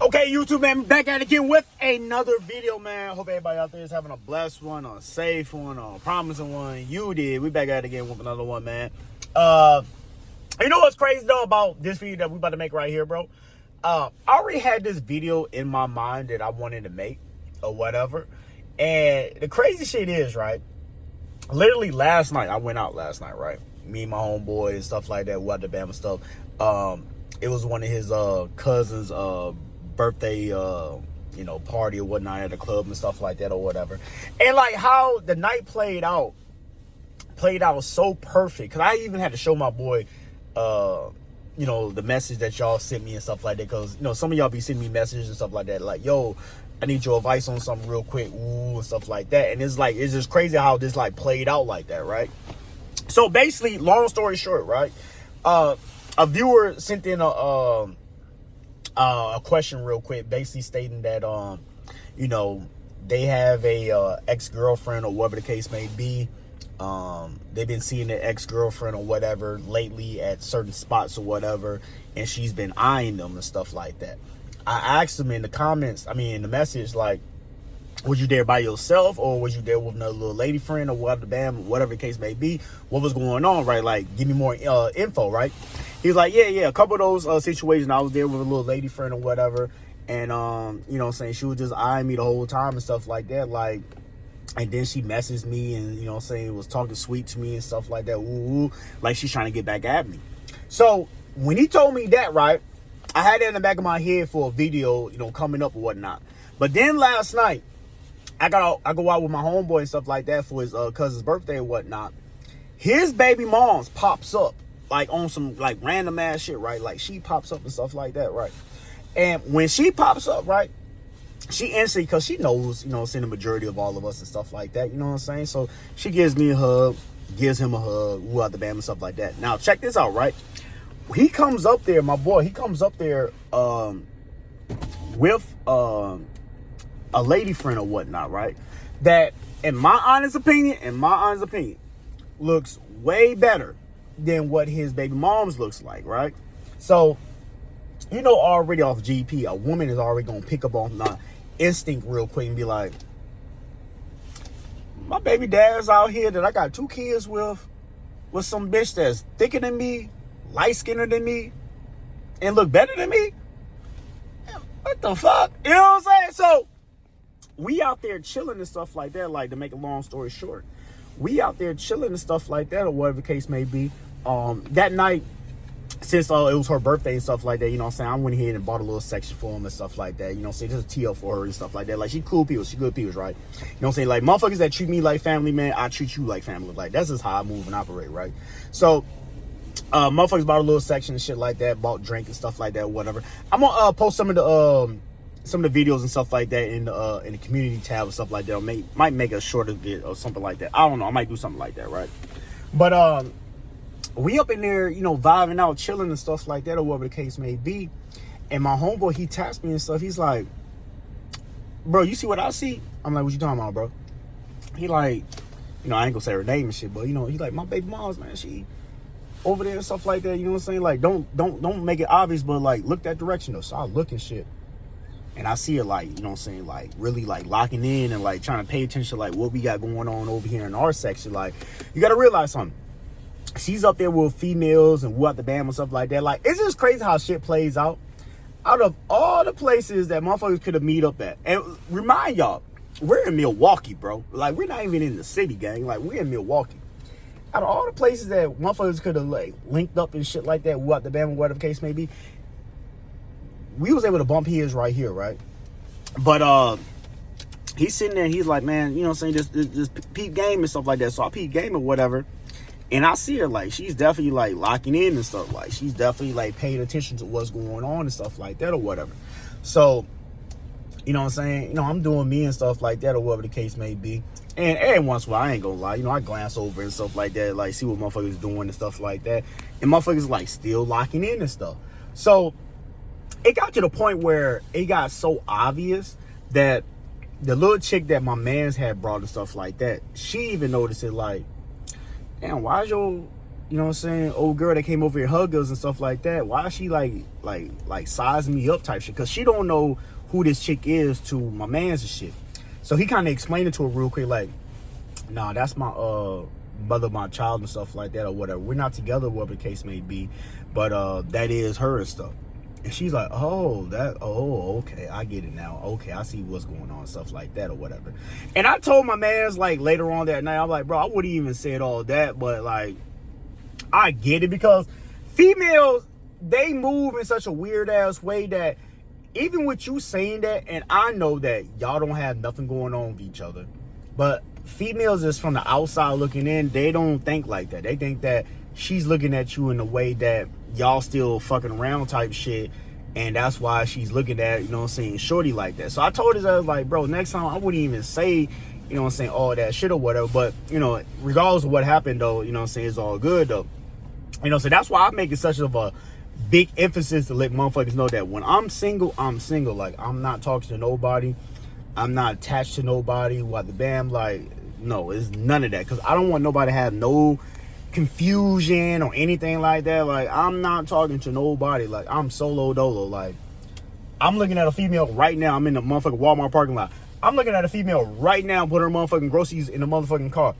Okay, YouTube, man, back at it again with another video, man. Hope everybody out there is having a blessed one, a safe one, a promising one. You did. We back at it again with another one, man. You know what's crazy, though, about this video that we about to make right here, bro? I already had this video in my mind that I wanted to make or whatever. And the crazy shit is, right, literally last night, I went out last night, right? Me and my homeboy and stuff like that, what the Bama stuff. It was one of his cousins' birthday party or whatnot at a club and stuff like that or whatever. And like how the night played out so perfect, because I even had to show my boy the message that y'all sent me and stuff like that, because some of y'all be sending me messages and stuff like that, like, yo, I need your advice on something real quick, ooh, and stuff like that. And it's just crazy how this like played out like that, right? So basically, long story short, right, a viewer sent in a question real quick, basically stating that they have a ex-girlfriend or whatever the case may be. They've been seeing their ex-girlfriend or whatever lately at certain spots or whatever, and she's been eyeing them and stuff like that. I asked them in the message, like, was you there by yourself or was you there with another little lady friend or whatever the case may be? What was going on, right? Like, give me more info, right? He's like, yeah, a couple of those situations, I was there with a little lady friend or whatever, and she was just eyeing me the whole time and stuff like that, like, and then she messaged me and was talking sweet to me and stuff like that, ooh, like she's trying to get back at me. So when he told me that, right, I had that in the back of my head for a video, coming up or whatnot. But then last night, I go out with my homeboy and stuff like that for his cousin's birthday and whatnot. His baby mom's pops up, like, on some, like, random ass shit, right? Like, she pops up and stuff like that, right? And when she pops up, right, she instantly, because she knows, seeing the majority of all of us and stuff like that, you know what I'm saying? So she gives me a hug, gives him a hug, woo out the bam and stuff like that. Now, check this out, right? He comes up there, my boy, with a lady friend or whatnot, right? That, in my honest opinion, looks way better than what his baby mom's looks like, right? So, already off GP, a woman is already gonna pick up on the instinct real quick and be like, my baby dad's out here that I got 2 kids with some bitch that's thicker than me, light-skinned than me, and look better than me? What the fuck? You know what I'm saying? So, we out there chilling and stuff like that, like, to make a long story short. We out there chilling and stuff like that, or whatever the case may be. That night, since it was her birthday and stuff like that, I went ahead and bought a little section for him and stuff like that, just a TL for her and stuff like that. Like, she cool people, she good people, right? Like, motherfuckers that treat me like family, man, I treat you like family. Like, that's just how I move and operate, right? So, motherfuckers bought a little section and shit like that, bought drink and stuff like that, whatever. I'm gonna post some of the videos and stuff like that in the community tab and stuff like that. Might make a shorter bit or something like that. I don't know. I might do something like that, right? But we up in there, vibing out, chilling and stuff like that, or whatever the case may be. And my homeboy, he taps me and stuff. He's like, bro, you see what I see? I'm like, what you talking about, bro? He like, I ain't gonna say her name and shit, but he like, my baby mom's, man, she over there and stuff like that. You know what I'm saying? Like, don't make it obvious, but like, look that direction though. So I look and shit. And I see her, like, like, really, like, locking in and, like, trying to pay attention to, like, what we got going on over here in our section. Like, you got to realize something. She's up there with females and what the bam and stuff like that. Like, it's just crazy how shit plays out. Out of all the places that motherfuckers could have meet up at. And remind y'all, we're in Milwaukee, bro. Like, we're not even in the city, gang. Like, we're in Milwaukee. Out of all the places that motherfuckers could have, like, linked up and shit like that, what the bam, whatever the case may be, we was able to bump his right here, right? But he's sitting there and he's like, man, this peep game and stuff like that. So I peep game or whatever. And I see her, like, she's definitely, like, locking in and stuff. Like, she's definitely, like, paying attention to what's going on and stuff like that or whatever. So, I'm doing me and stuff like that or whatever the case may be. And every once in a while, I ain't gonna lie, I glance over and stuff like that, like, see what motherfuckers doing and stuff like that. And motherfuckers, like, still locking in and stuff. So it got to the point where it got so obvious that the little chick that my mans had brought and stuff like that, she even noticed it, like, damn, why is your you know what I'm saying, old girl that came over here hug us and stuff like that, why is she like sizing me up type shit? Because she don't know who this chick is to my man's and shit. So he kind of explained it to her real quick, like, nah, that's my mother, my child and stuff like that or whatever. We're not together, whatever the case may be, but that is her and stuff. And she's like, oh, okay, I get it now. Okay, I see what's going on, stuff like that or whatever. And I told my mans, like, later on that night, I'm like, bro, I wouldn't even said all that, but, like, I get it, because females, they move in such a weird-ass way that even with you saying that, and I know that y'all don't have nothing going on with each other, but females is from the outside looking in, they don't think like that. They think that she's looking at you in a way that y'all still fucking around type shit, and that's why she's looking at, you know what I'm saying, shorty like that. So I told her, I was like, bro, next time I wouldn't even say, you know what I'm saying, all that shit or whatever. But, you know, regardless of what happened though, you know what I'm saying, it's all good though. You know, so that's why I make it such of a big emphasis to let motherfuckers know that when I'm single, I'm single. Like, I'm not talking to nobody. I'm not attached to nobody. What the bam, like, no, it's none of that. Because I don't want nobody to have no confusion or anything like that. Like, I'm not talking to nobody. Like, I'm solo dolo. Like, I'm looking at a female right now. I'm in the motherfucking Walmart parking lot. I'm looking at a female right now put her motherfucking groceries in the motherfucking car.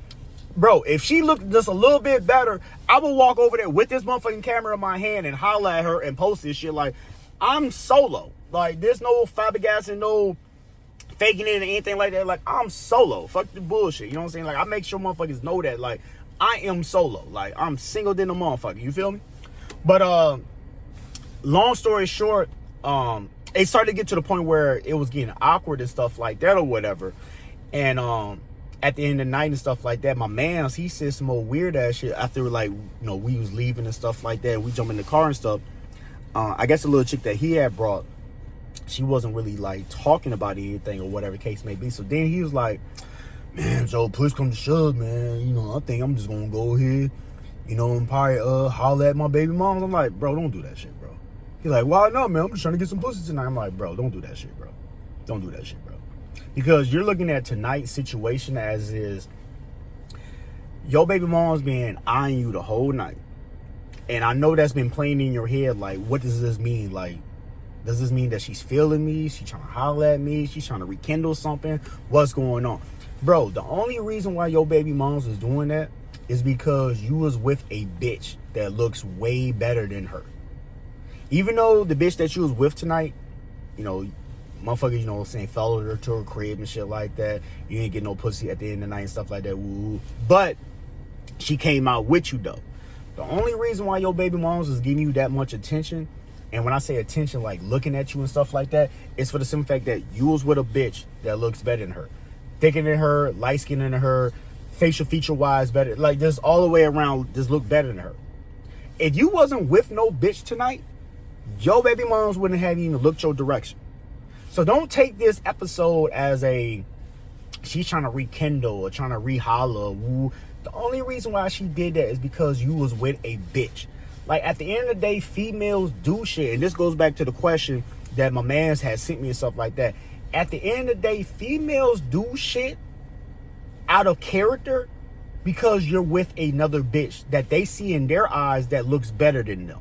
Bro, if she looked just a little bit better, I would walk over there with this motherfucking camera in my hand and holler at her and post this shit. Like, I'm solo. Like, there's no Fabregas and no faking it or anything like that. Like, I'm solo. Fuck the bullshit. You know what I'm saying? Like, I make sure motherfuckers know that. Like, I am solo. Like, I'm single than a motherfucker. You feel me? But, long story short, it started to get to the point where it was getting awkward and stuff like that or whatever. And, at the end of the night and stuff like that, my man, he said some old weird ass shit after, like, you know, we was leaving and stuff like that. We jump in the car and stuff. I guess the little chick that he had brought, she wasn't really like talking about anything or whatever the case may be. So then he was like, man, Joe, push come to shove, man. You know, I think I'm just gonna go ahead, you know, and probably holler at my baby mom. I'm like, bro, don't do that shit, bro. He's like, why not, man? I'm just trying to get some pussy tonight. I'm like, bro, don't do that shit, bro. Don't do that shit, bro. Because you're looking at tonight's situation as is, your baby mom's been eyeing you the whole night. And I know that's been playing in your head, like, what does this mean? Like, does this mean that she's feeling me? She's trying to holler at me? She's trying to rekindle something? What's going on? Bro, the only reason why your baby mom's is doing that is because you was with a bitch that looks way better than her. Even though the bitch that you was with tonight, you know, motherfuckers, you know what I'm saying, followed her to her crib and shit like that. You ain't get no pussy at the end of the night and stuff like that. Woo. But she came out with you, though. The only reason why your baby moms is giving you that much attention, and when I say attention, like looking at you and stuff like that, it's for the simple fact that you was with a bitch that looks better than her. Thicker than her, light skinned than her, facial feature wise better. Like, just all the way around, just look better than her. If you wasn't with no bitch tonight, your baby moms wouldn't have even looked your direction. So don't take this episode as she's trying to rekindle or trying to re-holler. Woo. The only reason why she did that is because you was with a bitch. Like, at the end of the day, females do shit. And this goes back to the question that my mans had sent me and stuff like that. At the end of the day, females do shit out of character because you're with another bitch that they see in their eyes that looks better than them.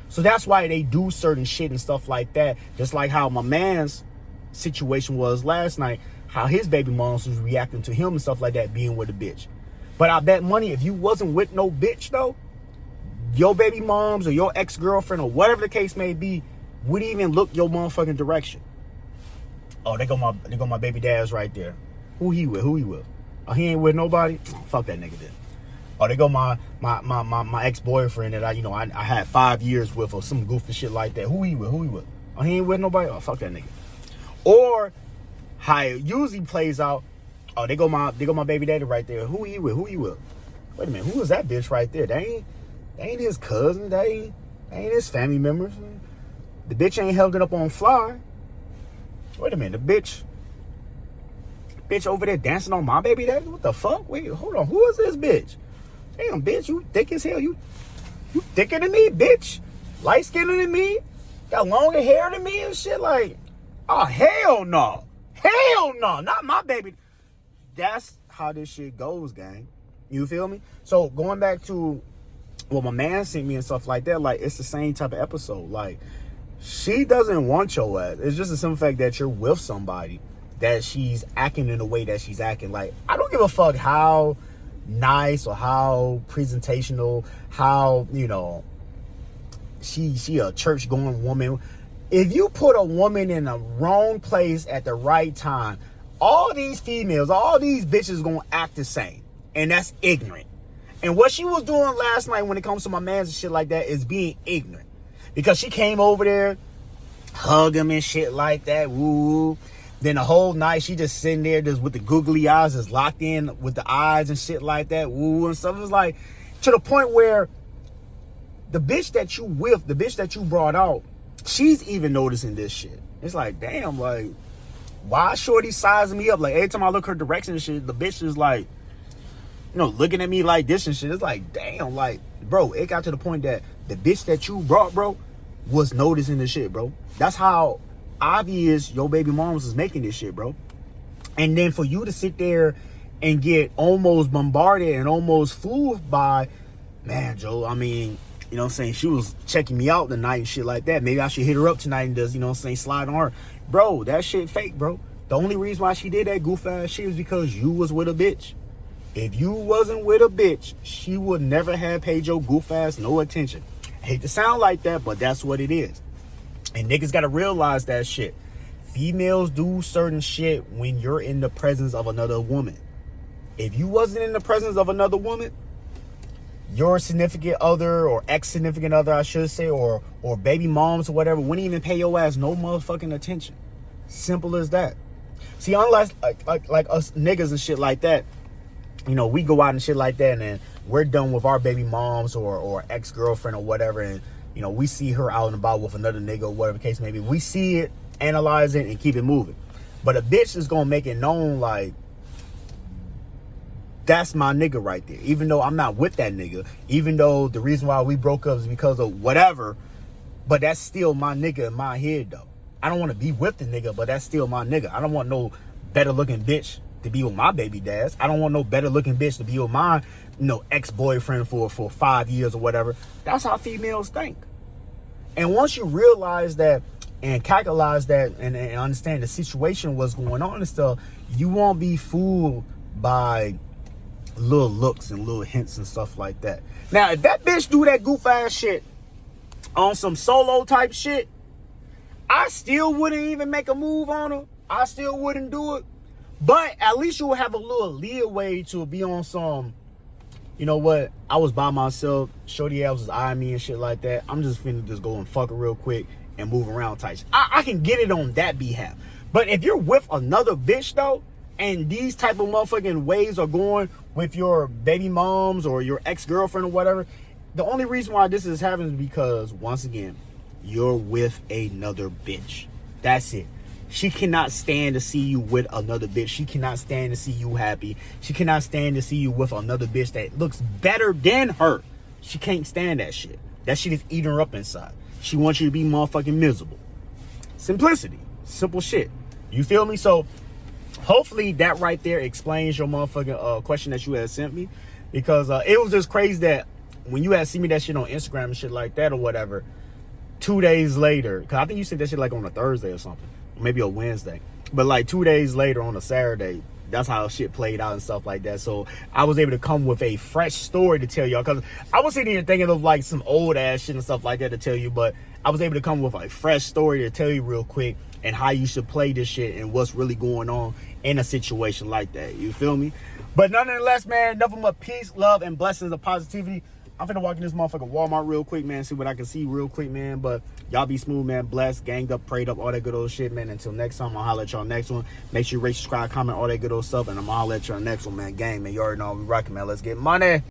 So that's why they do certain shit and stuff like that. Just like how my man's situation was last night, how his baby moms was reacting to him and stuff like that, being with a bitch. But I bet money, if you wasn't with no bitch though, your baby moms or your ex-girlfriend or whatever the case may be would even look your motherfucking direction. Oh, they go my baby dad's right there. Who he with? Oh, he ain't with nobody? Oh, fuck that nigga then. Oh, they go my ex-boyfriend that I had 5 years with or some goofy shit like that. Who he with? Oh, he ain't with nobody? Oh, fuck that nigga. Or how it usually plays out, oh, they go my baby daddy right there. Who he with? Wait a minute, who is that bitch right there? They ain't his cousin. They ain't his family members. The bitch ain't held it up on fly. Wait a minute, the bitch over there dancing on my baby daddy? What the fuck? Wait, hold on. Who is this bitch? Damn, bitch, you thick as hell. You thicker than me, bitch. Light skinned than me. Got longer hair than me and shit. Like, oh, hell no. Hell no. Not my baby. That's how this shit goes, gang. You feel me? So going back to what my man sent me and stuff like that, like, it's the same type of episode. Like, she doesn't want your ass. It's just the simple fact that you're with somebody, that she's acting in the way that she's acting. Like, I don't give a fuck how nice or how presentational, how, you know, she a church going woman. If you put a woman in the wrong place at the right time, all these females, all these bitches gonna act the same. And that's ignorant. And what she was doing last night when it comes to my mans and shit like that is being ignorant. Because she came over there, hug him and shit like that, woo. Then the whole night she just sitting there just with the googly eyes, just locked in with the eyes and shit like that, woo and stuff. It's like, to the point where the bitch that you with, the bitch that you brought out, she's even noticing this shit. It's like, damn, like, why shorty sizing me up? Like, every time I look her direction and shit, the bitch is like, you know, looking at me like this and shit. It's like, damn, like, bro, it got to the point that the bitch that you brought, bro, was noticing this shit, bro. That's how obvious your baby moms is making this shit, bro. And then for you to sit there and get almost bombarded and almost fooled by, man, Joe, I mean, you know what I'm saying, she was checking me out tonight and shit like that. Maybe I should hit her up tonight and just, you know what I'm saying, slide on her. Bro, that shit fake, bro. The only reason why she did that goof ass shit is because you was with a bitch. If you wasn't with a bitch, she would never have paid your goof ass no attention. I hate to sound like that, but that's what it is. And niggas gotta realize that shit. Females do certain shit when you're in the presence of another woman. If you wasn't in the presence of another woman, your significant other or ex-significant other, I should say, or baby moms or whatever, wouldn't even pay your ass no motherfucking attention. Simple as that. See, unless like us niggas and shit like that, you know, we go out and shit like that, and then we're done with our baby moms or ex-girlfriend or whatever, and, you know, we see her out and about with another nigga or whatever the case may be. We see it, analyze it, and keep it moving. But a bitch is gonna make it known, like, that's my nigga right there. Even though I'm not with that nigga, even though the reason why we broke up is because of whatever, but that's still my nigga in my head, though. I don't want to be with the nigga, but that's still my nigga. I don't want no better looking bitch to be with my baby dads. I don't want no better looking bitch to be with my, you know, ex-boyfriend for 5 years or whatever. That's how females think. And once you realize that and calculate that and understand the situation, what's going on and stuff, you won't be fooled by little looks and little hints and stuff like that. Now, if that bitch do that goof ass shit on some solo type shit, I still wouldn't even make a move on her. I still wouldn't do it. But at least you will have a little leeway to be on some, you know what, I was by myself, shorty ass was eyeing me and shit like that. I'm just finna just go and fuck her real quick and move around type shit. I can get it on that behalf. But if you're with another bitch though, and these type of motherfucking ways are going with your baby moms or your ex-girlfriend or whatever, the only reason why this is happening is because, once again, you're with another bitch. That's it. She cannot stand to see you with another bitch. She cannot stand to see you happy. She cannot stand to see you with another bitch that looks better than her. She can't stand that shit. That shit is eating her up inside. She wants you to be motherfucking miserable. Simplicity. Simple shit. You feel me? So, hopefully that right there explains your motherfucking question that you had sent me. Because it was just crazy that when you had seen me that shit on Instagram and shit like that or whatever, 2 days later, because I think you sent that shit like on a Thursday or something, maybe a Wednesday, but like 2 days later on a Saturday, that's how shit played out and stuff like that. So I was able to come with a fresh story to tell y'all, because I was sitting here thinking of like some old ass shit and stuff like that to tell you, but I was able to come with a fresh story to tell you real quick and how you should play this shit and what's really going on in a situation like that. You feel me? But nonetheless, man, nothing but peace, love, and blessings of positivity. I'm finna walk in this motherfucking Walmart real quick, man, see what I can see real quick, man. But y'all be smooth, man, blessed, ganged up, prayed up, all that good old shit, man. Until next time, I'll holler at y'all next one. Make sure you rate, subscribe, comment, all that good old stuff, and I'm gonna holler at y'all next one, man. Gang, man, you already know we rocking, man. Let's get money.